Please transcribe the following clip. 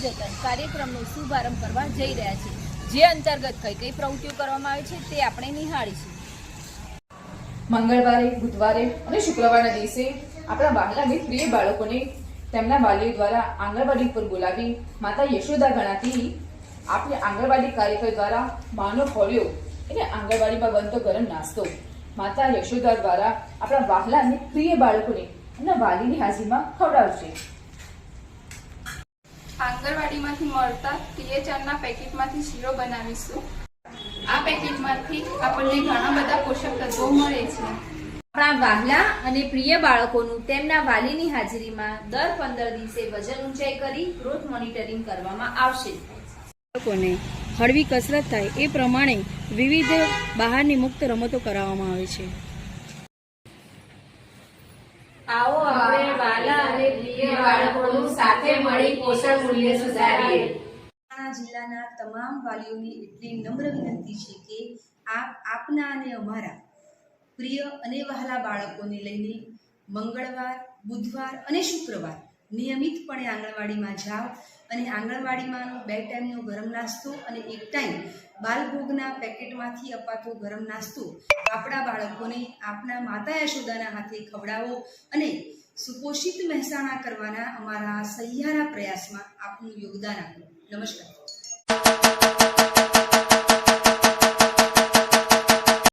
જતન કાર્યક્રમનો શુભારંભ કરવા જઈ રહ્યા છે, જે અંતર્ગત કઈ કઈ પ્રવૃત્તિઓ કરવામાં આવે છે તે આપણે નિહાળીશું। મંગળવારે, બુધવારે અને શુક્રવારના દિવસે આપણા વહાલા અને પ્રિય બાળકોને તેમના વાલીઓ દ્વારા આંગણવાડી પર બોલાવી માતા યશોદા ગણાતી આપણે આંગણવાડી કાર્યકર દ્વારા માનો ખોળ્યો એટલે આંગણવાડીમાં બનતો ગરમ નાસ્તો માતા યશોદા દ્વારા આપણા વહાલા અને પ્રિય બાળકોને એમના વાલીની હાજરીમાં ખવડાવશે। આંગણવાડીમાંથી મળતા ટીએચઆરના પેકેટમાંથી શીરો બનાવીશું। આ પેકેટમાંથી આપણને ઘણા બધા પોષક તત્વો મળે છે। આપણા વહાલા અને પ્રિય બાળકોનું તેમના વાલીની હાજરીમાં દર 15 દિવસે વજન ઊંચાઈ કરી ગ્રોથ મોનિટરિંગ કરવામાં આવશે। બાળકોને હળવી કસરત થાય એ પ્રમાણે વિવિધ બહારની મુક્ત રમતો કરાવવામાં આવે છે। આવો આપણે વહાલા અને પ્રિય બાળકોનું સાથે મળી પોષણ મૂલ્ય સુધારીએ। જિલ્લાના તમામ વાલીઓની એટલી નમ્ર વિનંતી છે કે આપના અને અમારા પ્રિય અને વહાલા બાળકોને લઈને મંગળવાર, બુધવાર અને શુક્રવાર નિયમિતપણે આંગણવાડીમાં જાઓ અને આંગણવાડીમાંનો 2 ટાઈમનો ગરમ નાસ્તો અને 1 ટાઈમ બાલભોગના પેકેટમાંથી અપાતો ગરમ નાસ્તો આપણા બાળકોને આપના માતા યશોદાના હાથે ખવડાવો અને સુપોષિત મહેસાણા કરવાના અમારા સહિયારા પ્રયાસમાં આપનું યોગદાન આપો। નમસ્કાર।